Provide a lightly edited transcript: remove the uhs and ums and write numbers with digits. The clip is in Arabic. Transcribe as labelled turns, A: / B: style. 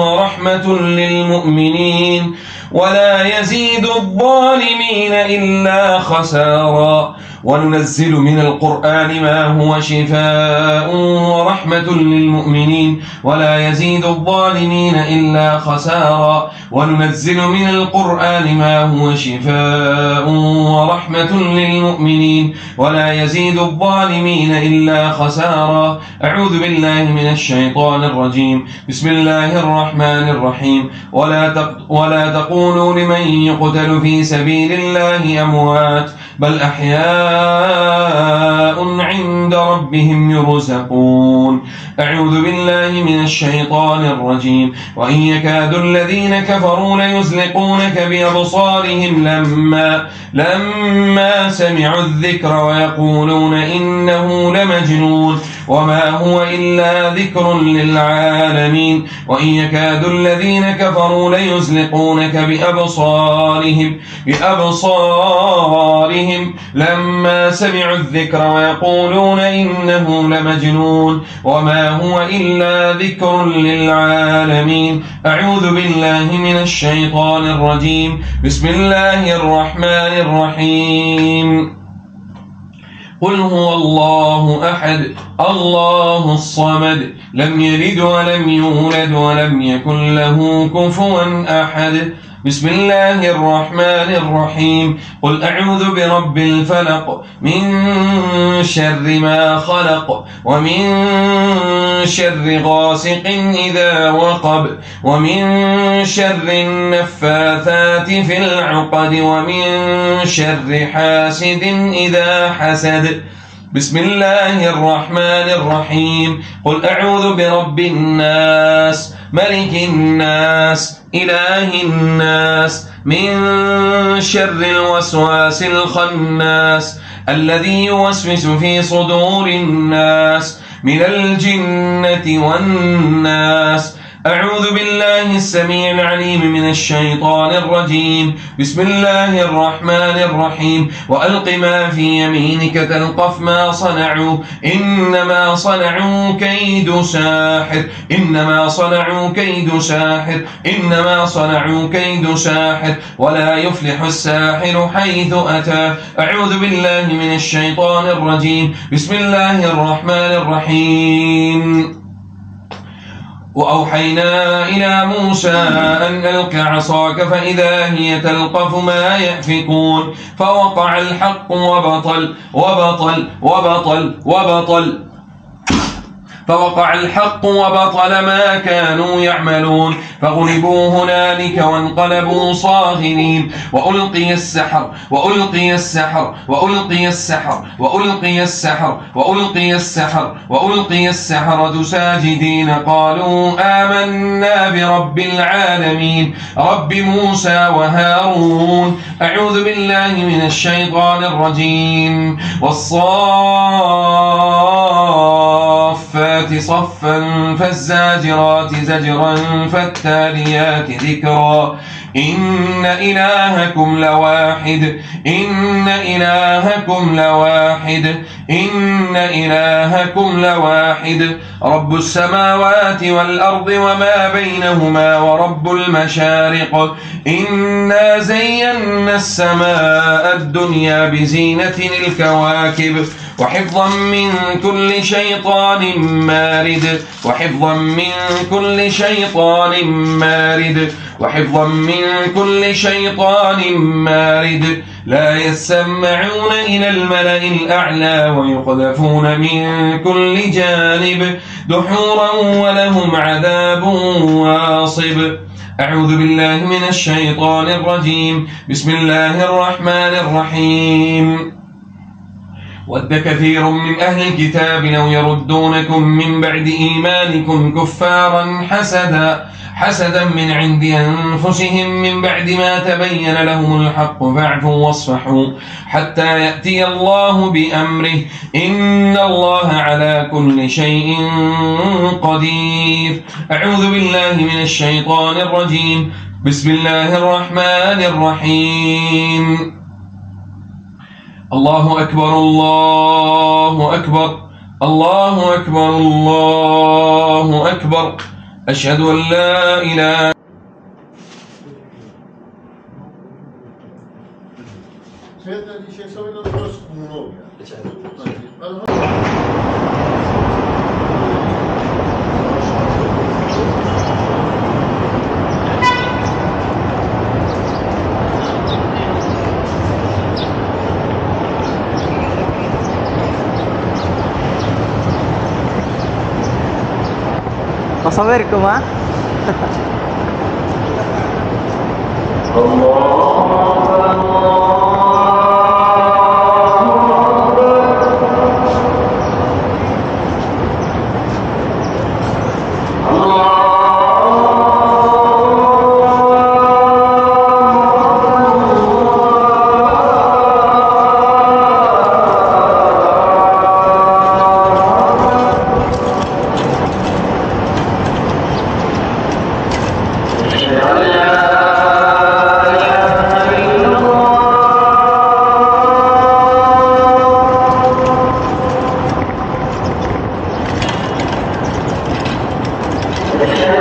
A: ورحمة للمؤمنين ولا يزيد الظالمين إلا خسارا. وننزل من القرآن ما هو شفاء ورحمة للمؤمنين ولا يزيد الظالمين إلا خسارا. وننزل من القرآن ما هو شفاء ورحمة للمؤمنين ولا يزيد الظالمين إلا خسارا. أعوذ بالله من الشيطان الرجيم. بسم الله الرحمن الرحيم. ولا تقولوا لمن يقتل في سبيل الله أموات بل أحياء عند ربهم يرزقون. أعوذ بالله من الشيطان الرجيم. وإن يكاد الذين كفروا ليزلقونك بأبصارهم لما سمعوا الذكر ويقولون إنه لمجنون وما هو إلا ذكر للعالمين. وإن يكاد الذين كفروا ليزلقونك بأبصارهم لما سمعوا الذكر ويقولون إنه لمجنون وما هو إلا ذكر للعالمين. أعوذ بالله من الشيطان الرجيم. بسم الله الرحمن الرحيم. قل هو الله أحد الله الصمد لم يلد ولم يولد ولم يكن له كفوا أحد. بسم الله الرحمن الرحيم. قل أعوذ برب الفلق من شر ما خلق ومن شر غاسق إذا وقب ومن شر النفاثات في العقد ومن شر حاسد إذا حسد. بسم الله الرحمن الرحيم. قل أعوذ برب الناس ملك الناس إله الناس من شر الوسواس الخناس الذي يوسوس في صدور الناس من الجنة والناس. أعوذ بالله السميع العليم من الشيطان الرجيم. بسم الله الرحمن الرحيم. وألق ما في يمينك تلقف ما صنعوا إنما صنعوا كيد ساحر إنما صنعوا كيد ساحر إنما صنعوا كيد ساحر ولا يفلح الساحر حيث أتى. أعوذ بالله من الشيطان الرجيم. بسم الله الرحمن الرحيم. وأوحينا إلى موسى أن ألق عصاك فإذا هي تلقف ما يأفكون فوقع الحق فوقع الحق وبطل ما كانوا يعملون فغلبوا هنالك وانقلبوا صاغرين. وألقي السحر وألقي السحر وألقي السحر وألقي السحر وألقي السحر وألقي السحرة ساجدين قالوا آمنا برب العالمين رب موسى وهارون. أعوذ بالله من الشيطان الرجيم. والصافات صفا فالزاجرات زجرا فالتاليات ذكرا إن إلهكم لواحد إن إلهكم لواحد إن إلهكم لواحد رب السماوات والأرض وما بينهما ورب المشارق إنا زينا السماء الدنيا بزينة الكواكب وحفظا من كل شيطان مارد وحفظا من كل شيطان مارد وحفظا من كل شيطان مارد لا يسمعون إلى الملأ الأعلى ويقذفون من كل جانب دحورا ولهم عذاب واصب. أعوذ بالله من الشيطان الرجيم. بسم الله الرحمن الرحيم. ود كثير من أهل الكتاب لو يردونكم من بعد إيمانكم كفارا حسدا من عند أنفسهم من بعد ما تبين لهم الحق فاعفوا واصفحوا حتى يأتي الله بأمره إن الله على كل شيء قدير. أعوذ بالله من الشيطان الرجيم. بسم الله الرحمن الرحيم. الله أكبر الله أكبر الله أكبر الله أكبر أشهد أن لا إله.
B: Pasawerku mah.
C: Yeah.